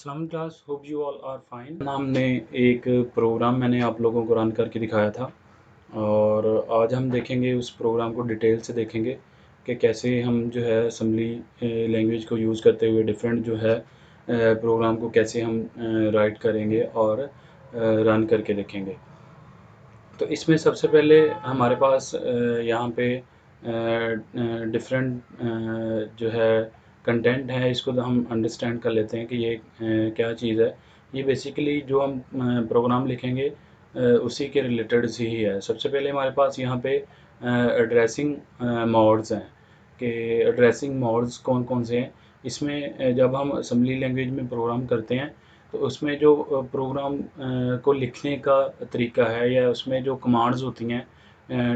अस्सलाम class, hope you all are fine. हमने एक प्रोग्राम मैंने आप लोगों को रन करके दिखाया था और आज हम देखेंगे उस प्रोग्राम को डिटेल से देखेंगे कि कैसे हम जो है असम्बली लैंग्वेज को यूज़ करते हुए डिफरेंट जो है प्रोग्राम को कैसे हम राइट करेंगे और रन करके देखेंगे। तो इसमें सबसे पहले हमारे पास यहाँ पे डिफरेंट जो है कंटेंट है, इसको तो हम अंडरस्टैंड कर लेते हैं कि ये क्या चीज़ है। ये बेसिकली जो हम प्रोग्राम लिखेंगे उसी के रिलेटेड ही है। सबसे पहले हमारे पास यहाँ पे एड्रेसिंग मोड्स हैं कि एड्रेसिंग मोड्स कौन कौन से हैं। इसमें जब हम असम्बली लैंग्वेज में प्रोग्राम करते हैं तो उसमें जो प्रोग्राम को लिखने का तरीका है या उसमें जो कमांड्स होती हैं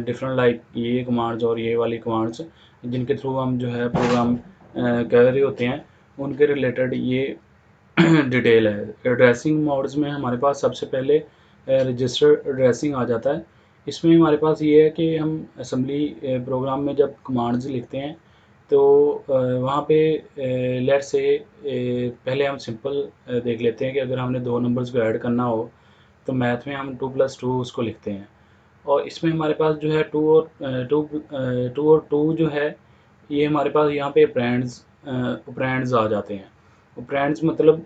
डिफरेंट, लाइक ये कमांड्स और ये वाली कमांड्स जिनके थ्रू हम जो है प्रोग्राम कर रहे होते हैं, उनके रिलेटेड ये डिटेल है। एड्रेसिंग मोड्स में हमारे पास सबसे पहले रजिस्टर एड्रेसिंग आ जाता है। इसमें हमारे पास ये है कि हम असम्बली प्रोग्राम में जब कमांड्स लिखते हैं तो वहाँ पे लेट से पहले हम सिंपल देख लेते हैं कि अगर हमने दो नंबर्स को ऐड करना हो तो मैथ में हम 2+2 उसको लिखते हैं। और इसमें हमारे पास जो है टू और टू जो है ये हमारे पास यहाँ पे ऑपरेंड्स आ जाते हैं। ऑपरेंड्स मतलब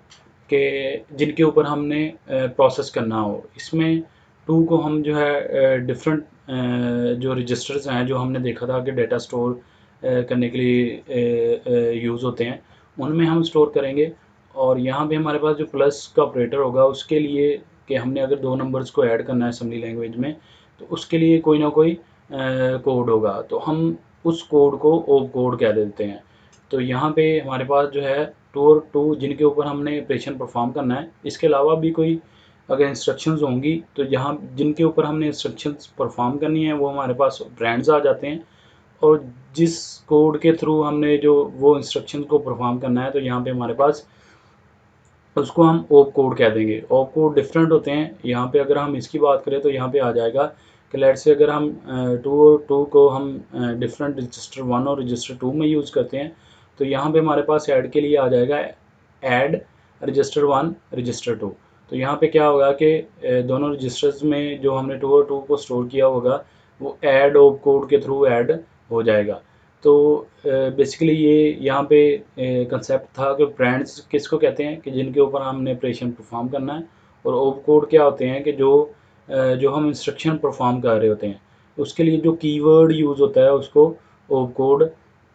कि जिनके ऊपर हमने प्रोसेस करना हो। इसमें टू को हम जो है डिफरेंट जो रजिस्टर्स हैं जो हमने देखा था कि डेटा स्टोर करने के लिए यूज़ होते हैं, उनमें हम स्टोर करेंगे। और यहाँ पे हमारे पास जो प्लस का ऑपरेटर होगा उसके लिए कि हमने अगर दो नंबर्स को ऐड करना है असम्बली लैंग्वेज में तो उसके लिए कोई ना कोई कोड होगा, तो हम उस कोड को ओप कोड कह देते हैं। तो यहाँ पे हमारे पास जो है टू और टू जिनके ऊपर हमने ऑपरेशन परफॉर्म करना है। इसके अलावा भी कोई अगर इंस्ट्रक्शंस होंगी तो जहाँ जिनके ऊपर हमने इंस्ट्रक्शंस परफॉर्म करनी है वो हमारे पास ब्रांड्स आ जाते हैं। और जिस कोड के थ्रू हमने जो वो इंस्ट्रक्शन को परफॉर्म करना है तो यहाँ पे हमारे पास उसको हम ओप कोड कह देंगे। ओप कोड डिफरेंट होते हैं। यहाँ पे अगर हम इसकी बात करें तो यहाँ पे आ जाएगा कि लेट से अगर हम टू और टू को हम डिफरेंट रजिस्टर 1 और रजिस्टर 2 में यूज़ करते हैं तो यहाँ पे हमारे पास ऐड के लिए आ जाएगा ऐड रजिस्टर 1 रजिस्टर 2। तो यहाँ पे क्या होगा कि दोनों रजिस्टर्स में जो हमने 2 और 2 को स्टोर किया होगा वो ऐड ओप कोड के थ्रू ऐड हो जाएगा। तो बेसिकली ये यहाँ पे कंसेप्ट था कि ब्रांड्स किसको कहते हैं कि जिनके ऊपर हमने ऑपरेशन परफॉर्म करना है। और ओप कोड क्या होते हैं कि जो हम इंस्ट्रक्शन परफॉर्म कर रहे होते हैं उसके लिए जो कीवर्ड यूज़ होता है उसको ओप कोड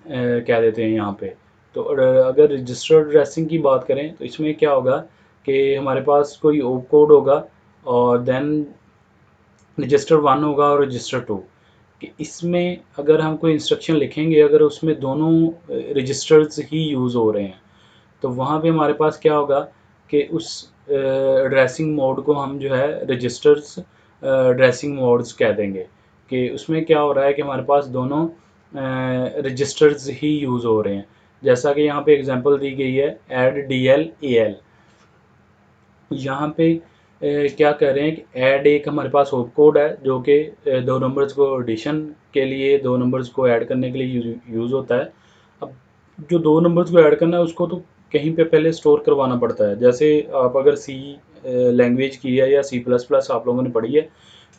कह देते हैं यहाँ पे। तो अगर रजिस्टर एड्रेसिंग की बात करें तो इसमें क्या होगा कि हमारे पास कोई ओप कोड होगा और देन रजिस्टर 1 होगा और रजिस्टर 2 कि इसमें अगर हम कोई इंस्ट्रक्शन लिखेंगे अगर उसमें दोनों रजिस्टर्स ही यूज़ हो रहे हैं तो वहाँ पे हमारे पास क्या होगा कि उस एड्रेसिंग मोड को हम जो है रजिस्टर्स एड्रेसिंग मोड्स कह देंगे कि उसमें क्या हो रहा है कि हमारे पास दोनों रजिस्टर्स ही यूज़ हो रहे हैं। जैसा कि यहाँ पे एग्जांपल दी गई है ऐड DL AL। यहाँ पे क्या कर रहे हैं कि ऐड एक हमारे पास ओप कोड है जो कि दो नंबर्स को एडिशन के लिए दो नंबर्स को ऐड करने के लिए यूज़ होता है। अब जो दो नंबर्स को ऐड करना है उसको तो कहीं पे पहले स्टोर करवाना पड़ता है। जैसे आप अगर सी लैंग्वेज की है या C++ आप लोगों ने पढ़ी है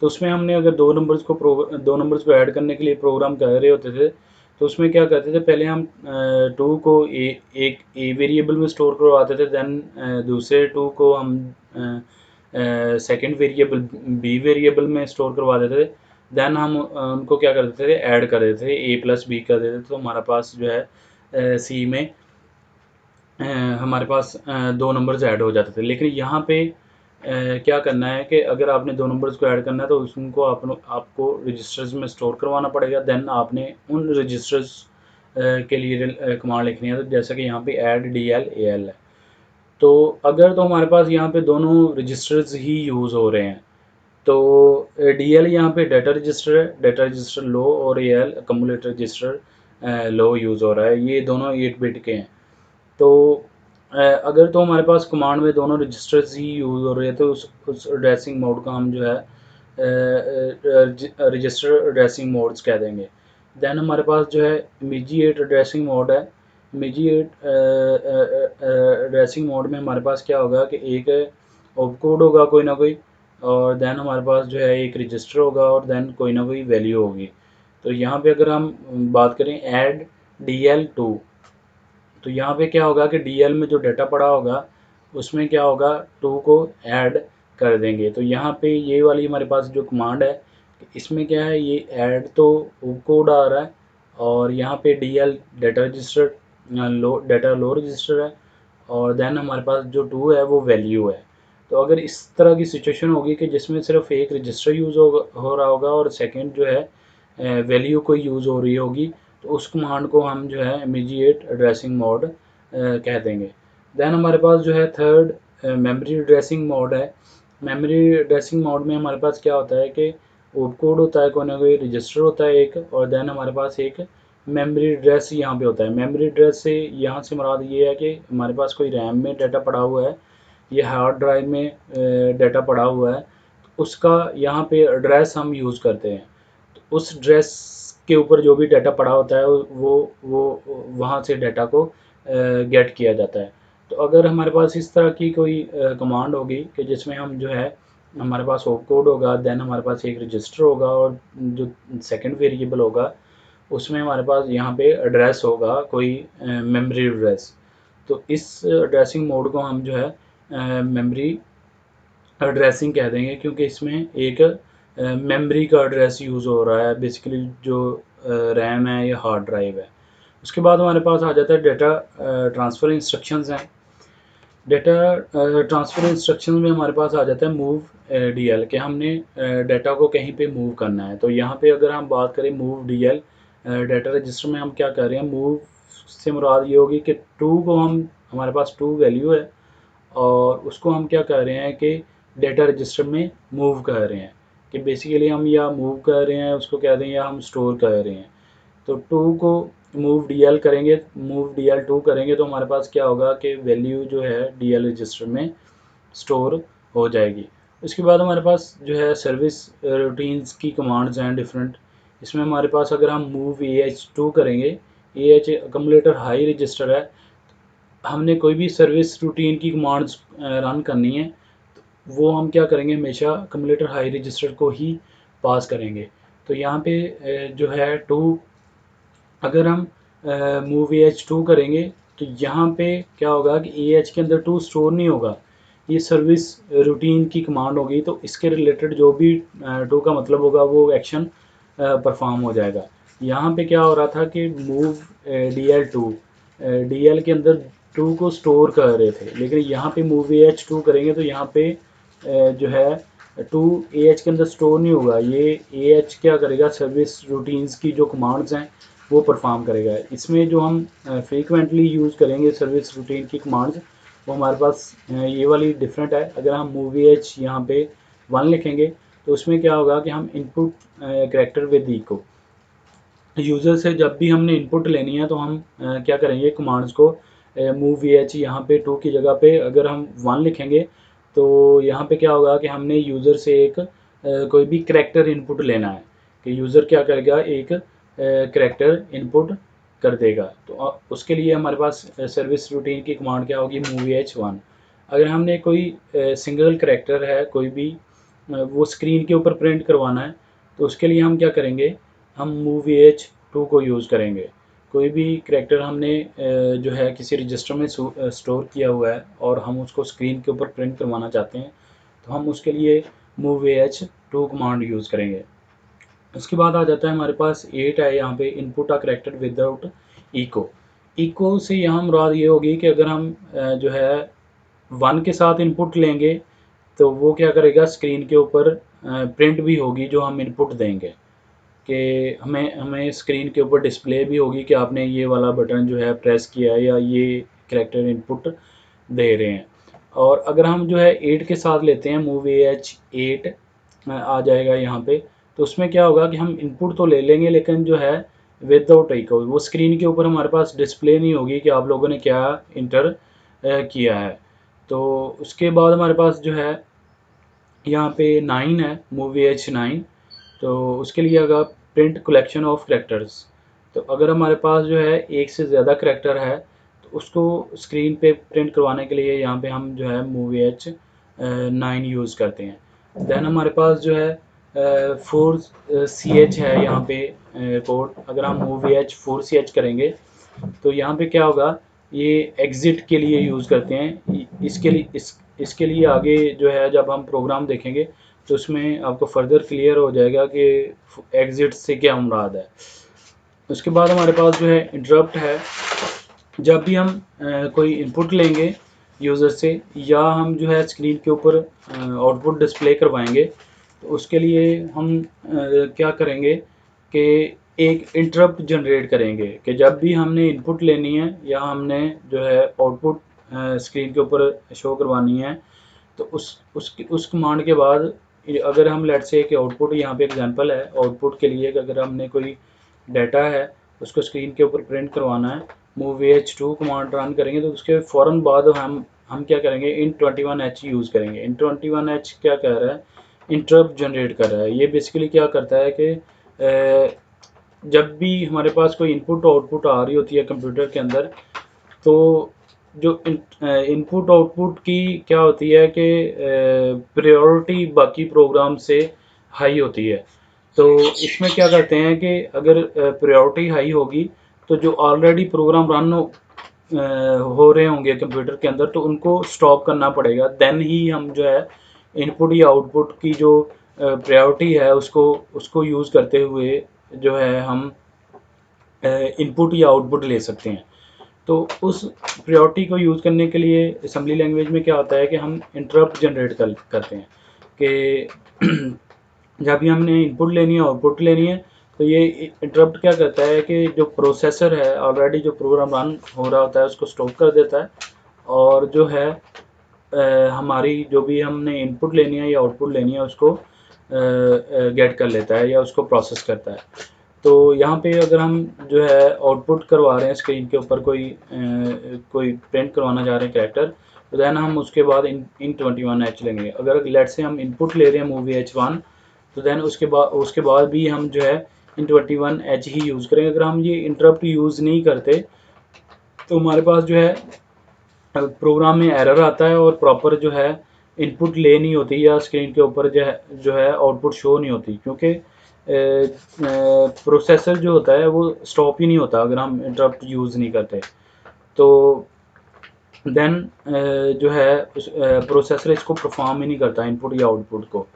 तो उसमें हमने अगर दो नंबर्स को ऐड करने के लिए प्रोग्राम कर रहे होते थे तो उसमें क्या करते थे, पहले हम टू को एक ए वेरिएबल में स्टोर करवाते थे, देन दूसरे टू को हम सेकंड वेरिएबल बी वेरिएबल में स्टोर करवा देते थे। देन हम उनको क्या कर देते थे, ऐड कर देते थे, A + B कर देते थे। तो हमारा पास जो है सी में हमारे पास दो नंबर्स ऐड हो जाते थे। लेकिन यहाँ पे क्या करना है कि अगर आपने दो नंबर्स को ऐड करना है तो उनको आपको रजिस्टर्स में स्टोर करवाना पड़ेगा। देन आपने उन रजिस्टर्स के लिए कमांड लिखनी है। तो जैसा कि यहाँ पे ऐड DL AL है तो अगर तो हमारे पास यहाँ पे दोनों रजिस्टर्स ही यूज़ हो रहे हैं तो DL यहाँ पे डाटा रजिस्टर है, डाटा रजिस्टर लो, और AL अकमुलेटर रजिस्टर लो यूज़ हो रहा है। ये दोनों 8 बिट के हैं। तो अगर तो हमारे पास कमांड में दोनों रजिस्टर्स ही यूज़ हो रहे हैं तो उस एड्रेसिंग मोड का हम जो है रजिस्टर एड्रेसिंग मोड्स कह देंगे। देन हमारे पास जो है इमीडिएट एड्रेसिंग मोड है। इमीडिएट एड्रेसिंग मोड में हमारे पास क्या होगा कि एक ऑप कोड होगा कोई ना कोई, और देन हमारे पास जो है एक रजिस्टर होगा, और देन कोई ना कोई वैल्यू होगी। तो यहाँ पे अगर हम बात करें ऐड DL2, तो यहाँ पे क्या होगा कि DL में जो डाटा पड़ा होगा उसमें क्या होगा, 2 को ऐड कर देंगे। तो यहाँ पे ये वाली हमारे पास जो कमांड है, इसमें क्या है, ये ऐड तो कोड आ रहा है, और यहाँ पे DL डाटा रजिस्टर डाटा लो रजिस्टर है, और देन हमारे पास जो 2 है वो वैल्यू है। तो अगर इस तरह की सिचुएशन होगी कि जिसमें सिर्फ एक रजिस्टर यूज़ हो रहा होगा और सेकंड जो है वैल्यू कोई यूज़ हो रही होगी, तो उस कमांड को हम जो है इमीडिएट एड्रेसिंग मोड कह देंगे। देन हमारे पास जो है थर्ड मेमोरी एड्रेसिंग मोड है। मेमोरी एड्रेसिंग मोड में हमारे पास क्या होता है कि ऑप कोड होता है, कोई ना कोई रजिस्टर होता है एक, और देन हमारे पास एक मेमोरी एड्रेस यहाँ पे होता है। मेमोरी एड्रेस से यहाँ से मुराद ये है कि हमारे पास कोई रैम में डाटा पड़ा हुआ है, या हार्ड ड्राइव में डाटा पड़ा हुआ है, तो उसका यहाँ पे एड्रेस हम यूज़ करते हैं। तो उस एड्रेस के ऊपर जो भी डाटा पड़ा होता है वो वहाँ से डाटा को गेट किया जाता है। तो अगर हमारे पास इस तरह की कोई कमांड होगी कि जिसमें हम जो है, हमारे पास ऑप कोड होगा, देन हमारे पास एक रजिस्टर होगा, और जो सेकंड वेरिएबल होगा उसमें हमारे पास यहाँ पे एड्रेस होगा कोई मेमोरी एड्रेस। तो इस एड्रेसिंग मोड को हम जो है मेमोरी एड्रेसिंग कह देंगे, क्योंकि इसमें एक मेमोरी का एड्रेस यूज़ हो रहा है, बेसिकली जो रैम है या हार्ड ड्राइव है। उसके बाद हमारे पास आ जाता है डेटा ट्रांसफ़र इंस्ट्रक्शंस हैं। डेटा ट्रांसफ़र इंस्ट्रक्शन में हमारे पास आ जाता है मूव DL, कि हमने डाटा को कहीं पे मूव करना है। तो यहाँ पे अगर हम बात करें मूव DL डाटा रजिस्टर में, हम क्या कर रहे हैं, मूव से मुराद ये होगी कि 2 को हम, हमारे पास 2 वैल्यू है, और उसको हम क्या कर रहे हैं कि डेटा रजिस्टर में मूव कर रहे हैं, कि बेसिकली हम या मूव कर रहे हैं उसको कह दें, या हम स्टोर कर रहे हैं। तो 2 को मूव DL करेंगे, मूव DL2 करेंगे, तो हमारे पास क्या होगा कि वैल्यू जो है DL रजिस्टर में स्टोर हो जाएगी। उसके बाद हमारे पास जो है सर्विस रूटीन्स की कमांड्स हैं डिफरेंट। इसमें हमारे पास अगर हम मूव AH2 करेंगे, AH अकम्युलेटर हाई रजिस्टर है, हमने कोई भी सर्विस रूटीन की कमांड्स रन करनी है, तो वो हम क्या करेंगे, हमेशा अकम्युलेटर हाई रजिस्टर को ही पास करेंगे। तो यहाँ पे जो है 2, अगर हम मूव AH2 करेंगे, तो यहाँ पे क्या होगा कि AH के अंदर 2 स्टोर नहीं होगा, ये सर्विस रूटीन की कमांड होगी, तो इसके रिलेटेड जो भी 2 का मतलब होगा वो एक्शन परफॉर्म हो जाएगा। यहाँ पे क्या हो रहा था कि मूव DL2 DL के अंदर 2 को स्टोर कर रहे थे, लेकिन यहाँ पे मूव AH2 करेंगे तो यहाँ पे जो है 2 AH के अंदर स्टोर नहीं होगा, ये AH क्या करेगा, सर्विस रूटीन्स की जो कमांड्स हैं वो परफॉर्म करेगा। इसमें जो हम फ्रीक्वेंटली यूज़ करेंगे सर्विस रूटीन की कमांड्स, वो हमारे पास ये वाली डिफरेंट है। अगर हम मूव AH यहाँ पे 1 लिखेंगे, तो उसमें क्या होगा कि हम input character with echo, user से जब भी हमने इनपुट लेनी है तो हम क्या करेंगे, कमांड्स को मूव AH यहाँ पे 2 की जगह पे अगर हम 1 लिखेंगे, तो यहाँ पे क्या होगा कि हमने यूज़र से एक कोई भी कैरेक्टर इनपुट लेना है, कि यूज़र क्या करेगा, एक कैरेक्टर इनपुट कर देगा। तो उसके लिए हमारे पास सर्विस रूटीन की कमांड क्या होगी, मूव AH1। अगर हमने कोई सिंगल कैरेक्टर है कोई भी, वो स्क्रीन के ऊपर प्रिंट करवाना है, तो उसके लिए हम क्या करेंगे, हम मूव AH2 को यूज़ करेंगे। कोई भी कैरेक्टर हमने जो है किसी रजिस्टर में स्टोर किया हुआ है और हम उसको स्क्रीन के ऊपर प्रिंट करवाना चाहते हैं, तो हम उसके लिए मूव AH2 कमांड यूज़ करेंगे। उसके बाद आ जाता है हमारे पास 8 है, यहाँ पे input a character without echo. Echo से यहाँ मुराद ये होगी कि अगर हम जो है 1 के साथ इनपुट लेंगे, तो वो क्या करेगा, स्क्रीन के ऊपर प्रिंट भी होगी जो हम इनपुट देंगे, कि हमें हमें स्क्रीन के ऊपर डिस्प्ले भी होगी कि आपने ये वाला बटन जो है प्रेस किया है, या ये कैरेक्टर इनपुट दे रहे हैं। और अगर हम जो है 8 के साथ लेते हैं, मूव AH8 आ जाएगा यहाँ पे, तो उसमें क्या होगा कि हम इनपुट तो ले लेंगे, लेकिन जो है विदाउट इको, वो स्क्रीन के ऊपर हमारे पास डिस्प्ले नहीं होगी कि आप लोगों ने क्या इंटर किया है। तो उसके बाद हमारे पास जो है यहाँ पे 9 है, मूव AH9। तो उसके लिए अगर प्रिंट कलेक्शन ऑफ कैरेक्टर्स, तो अगर हमारे पास जो है एक से ज़्यादा करैक्टर है तो उसको स्क्रीन पे प्रिंट करवाने के लिए यहाँ पे हम जो है MOVH9 यूज़ करते हैं। देन हमारे पास जो है 4CH है यहाँ पे कोड। अगर हम MOVH 4CH करेंगे तो यहाँ पे क्या होगा, ये एग्ज़िट के लिए यूज़ करते हैं। इसके लिए आगे जो है जब हम प्रोग्राम देखेंगे तो उसमें आपको फर्दर क्लियर हो जाएगा कि एग्ज़िट से क्या मुराद है। उसके बाद हमारे पास जो है इंटरप्ट है। जब भी हम कोई इनपुट लेंगे यूज़र से या हम जो है स्क्रीन के ऊपर आउटपुट डिस्प्ले करवाएंगे तो उसके लिए हम क्या करेंगे कि एक इंटरप्ट जनरेट करेंगे कि जब भी हमने इनपुट लेनी है या हमने जो है आउटपुट स्क्रीन के ऊपर शो करवानी है तो उस कमांड के बाद अगर हम लेट्स से कि आउटपुट यहाँ पे एग्जांपल है, आउटपुट के लिए अगर हमने कोई डाटा है उसको स्क्रीन के ऊपर प्रिंट करवाना है, MOVH2 कमांड रन करेंगे तो उसके फ़ौरन बाद हम क्या करेंगे, int21h यूज़ करेंगे। int21h क्या कह रहा है, इंटरप्ट जनरेट कर रहा है। ये बेसिकली क्या करता है कि जब भी हमारे पास कोई इनपुट आउटपुट आ रही होती है कंप्यूटर के अंदर तो जो इनपुट आउटपुट की क्या होती है कि प्रायोरिटी बाकी प्रोग्राम से हाई होती है। तो इसमें क्या करते हैं कि अगर प्रायोरिटी हाई होगी तो जो ऑलरेडी प्रोग्राम रन हो रहे होंगे कंप्यूटर के अंदर तो उनको स्टॉप करना पड़ेगा। देन ही हम जो है इनपुट या आउटपुट की जो प्रायोरिटी है उसको यूज़ करते हुए जो है हम इनपुट या आउटपुट ले सकते हैं। तो उस प्रायोरिटी को यूज़ करने के लिए असेंबली लैंग्वेज में क्या होता है कि हम इंटरप्ट जनरेट करते हैं कि जब भी हमने इनपुट लेनी है आउटपुट लेनी है तो ये इंटरप्ट क्या करता है कि जो प्रोसेसर है ऑलरेडी जो प्रोग्राम रन हो रहा होता है उसको स्टॉप कर देता है और जो है हमारी जो भी हमने इनपुट लेनी है या आउटपुट लेनी है उसको गेट कर लेता है या उसको प्रोसेस करता है। तो यहाँ पे अगर हम जो है आउटपुट करवा रहे हैं स्क्रीन के ऊपर कोई प्रिंट करवाना चाह रहे हैं कैरेक्टर तो दैन हम उसके बाद int21h लेंगे। अगर लेट से हम इनपुट ले रहे हैं MOVH1 तो दैन उसके बाद भी हम जो है int21h ही यूज़ करेंगे। अगर हम ये इंटरप्ट यूज़ नहीं करते तो हमारे पास जो है प्रोग्राम में एरर आता है और प्रॉपर जो है इनपुट ले नहीं होती या स्क्रीन के ऊपर जो है आउटपुट शो नहीं होती क्योंकि प्रोसेसर जो होता है वो स्टॉप ही नहीं होता अगर हम इंटरप्ट यूज़ नहीं करते। तो देन जो है प्रोसेसर इसको परफॉर्म ही नहीं करता इनपुट या आउटपुट को।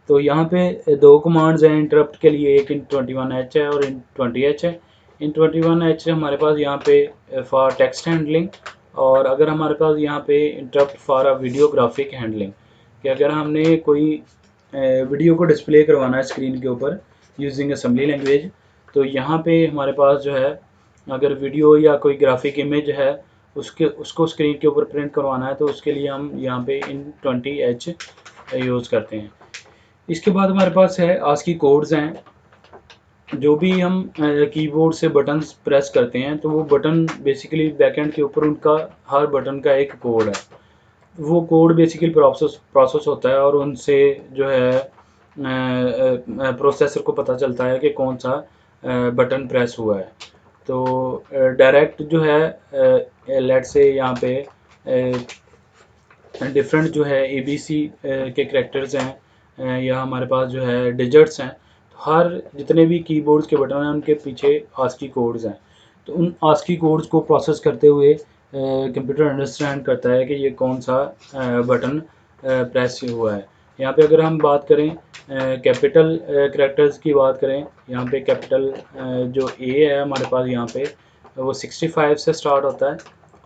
तो यहाँ पे दो कमांड्स हैं इंटरप्ट के लिए, एक int21h है और int20h है। int21h हमारे पास यहाँ पे फॉर टेक्स्ट हैंडलिंग और अगर हमारे पास यहाँ पे interrupt for a videographic handling कि अगर हमने कोई वीडियो को डिस्प्ले करवाना है स्क्रीन के ऊपर यूजिंग असेंबली लैंग्वेज तो यहाँ पे हमारे पास जो है अगर वीडियो या कोई ग्राफिक इमेज है उसको स्क्रीन के ऊपर प्रिंट करवाना है तो उसके लिए हम यहाँ पे int20h यूज़ करते हैं। इसके बाद हमारे पास है ASCII कोड्स हैं। जो भी हम कीबोर्ड से बटन्स प्रेस करते हैं तो वो बटन बेसिकली बैकएंड के ऊपर उनका हर बटन का एक कोड है। वो कोड बेसिकली प्रोसेस होता है और उनसे जो है प्रोसेसर को पता चलता है कि कौन सा बटन प्रेस हुआ है। तो डायरेक्ट जो है लेट से यहाँ पे डिफरेंट जो है ABC के करैक्टर्स हैं या हमारे पास जो है डिजिट्स हैं। तो हर जितने भी कीबोर्ड्स के बटन हैं उनके पीछे ASCII कोड्स हैं। तो उन ASCII कोड्स को प्रोसेस करते हुए कंप्यूटर अंडरस्टैंड करता है कि ये कौन सा बटन प्रेस हुआ है। यहाँ पे अगर हम बात करें कैपिटल करैक्टर्स की बात करें, यहाँ पे कैपिटल जो A है हमारे पास यहाँ पे वो 65 से स्टार्ट होता है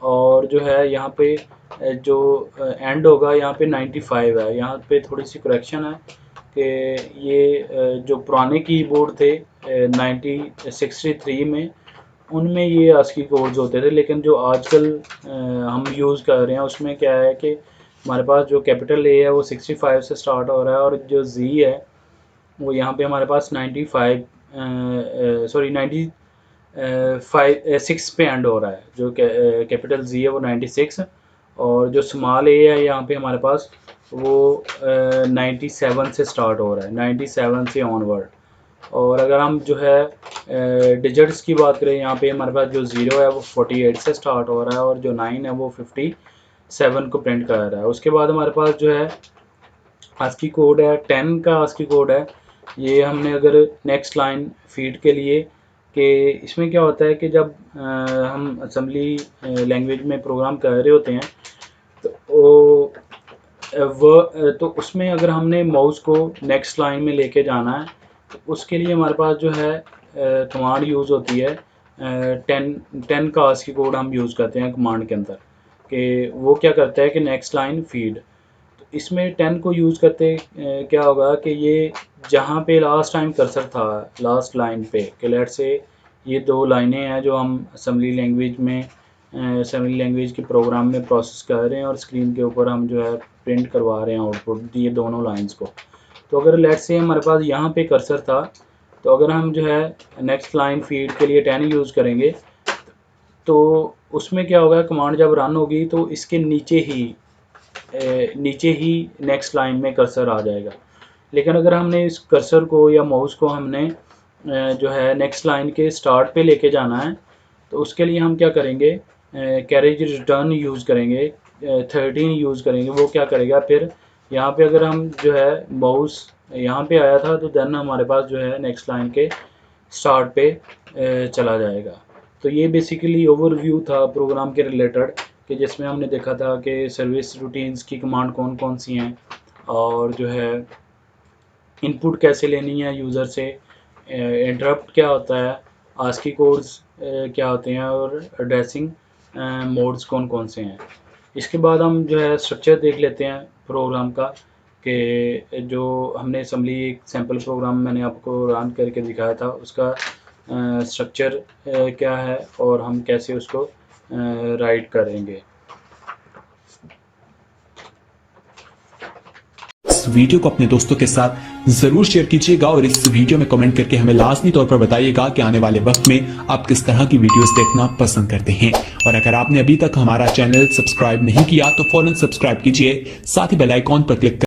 और जो है यहाँ पे जो एंड होगा यहाँ पे 95 है। यहाँ पे थोड़ी सी करेक्शन है कि ये जो पुराने कीबोर्ड थे 1963 में उनमें ये ASCII कोड्स होते थे, लेकिन जो आजकल हम यूज़ कर रहे हैं उसमें क्या है कि हमारे पास जो कैपिटल A है वो 65 से स्टार्ट हो रहा है और जो Z है वो यहाँ पे हमारे पास 96 पे एंड हो रहा है। जो कैपिटल Z है वो 96 और जो स्मॉल A है यहाँ पे हमारे पास वो 97 से स्टार्ट हो रहा है, 97 से ऑनवर्ड। और अगर हम जो है डिजिट्स की बात करें, यहाँ पे हमारे पास जो 0 है वो 48 से स्टार्ट हो रहा है और जो 9 है वो 57 को प्रिंट कर रहा है। उसके बाद हमारे पास जो है आस्की कोड है, 10 का आस्की कोड है। ये हमने अगर नेक्स्ट लाइन फीड के लिए कि इसमें क्या होता है कि जब हम असेंबली लैंग्वेज में प्रोग्राम कर रहे होते हैं तो तो उसमें अगर हमने माउस को नेक्स्ट लाइन में लेके जाना है तो उसके लिए हमारे पास जो है कमांड यूज़ होती है 10 का आस्की कोड हम यूज़ करते हैं कमांड के अंदर कि वो क्या करता है कि नेक्स्ट लाइन फीड। तो इसमें 10 को यूज़ करते क्या होगा कि ये जहाँ पे लास्ट टाइम कर्सर था लास्ट लाइन पे कि लेट से ये 2 लाइनें हैं जो हम असेंबली लैंग्वेज में असेंबली लैंग्वेज के प्रोग्राम में प्रोसेस कर रहे हैं और स्क्रीन के ऊपर हम जो है प्रिंट करवा रहे हैं आउटपुट ये दोनों लाइंस को। तो अगर लेट से हमारे पास यहाँ पे कर्सर था तो अगर हम जो है नेक्स्ट लाइन फीड के लिए 10 यूज़ करेंगे तो उसमें क्या होगा, कमांड जब रन होगी तो इसके नीचे ही नेक्स्ट लाइन में कर्सर आ जाएगा। लेकिन अगर हमने इस कर्सर को या माउस को हमने जो है नेक्स्ट लाइन के स्टार्ट पे लेके जाना है तो उसके लिए हम क्या करेंगे, कैरेज रिटर्न यूज़ करेंगे, 13 यूज़ करेंगे। वो क्या करेगा फिर यहाँ पे अगर हम जो है माउस यहाँ पे आया था तो देन हमारे पास जो है नेक्स्ट लाइन के स्टार्ट पे चला जाएगा। तो ये बेसिकली ओवरव्यू था प्रोग्राम के रिलेटेड कि जिसमें हमने देखा था कि सर्विस रूटीन्स की कमांड कौन कौन सी हैं और जो है इनपुट कैसे लेनी है यूज़र से, इंटरप्ट क्या होता है, आस्की कोड्स क्या होते हैं और एड्रेसिंग मोड्स कौन कौन से हैं। इसके बाद हम जो है स्ट्रक्चर देख लेते हैं प्रोग्राम का कि जो हमने असेंबली एक सैम्पल प्रोग्राम मैंने आपको रन करके दिखाया था उसका स्ट्रक्चर क्या है और हम कैसे उसको राइट करेंगे। इस वीडियो को अपने दोस्तों के साथ जरूर शेयर कीजिएगा और इस वीडियो में कमेंट करके हमें लाजमी तौर पर बताइएगा कि आने वाले वक्त में आप किस तरह की वीडियोस देखना पसंद करते हैं। और अगर आपने अभी तक हमारा चैनल सब्सक्राइब नहीं किया तो फौरन सब्सक्राइब कीजिए, साथ ही बेल आइकॉन पर क्लिक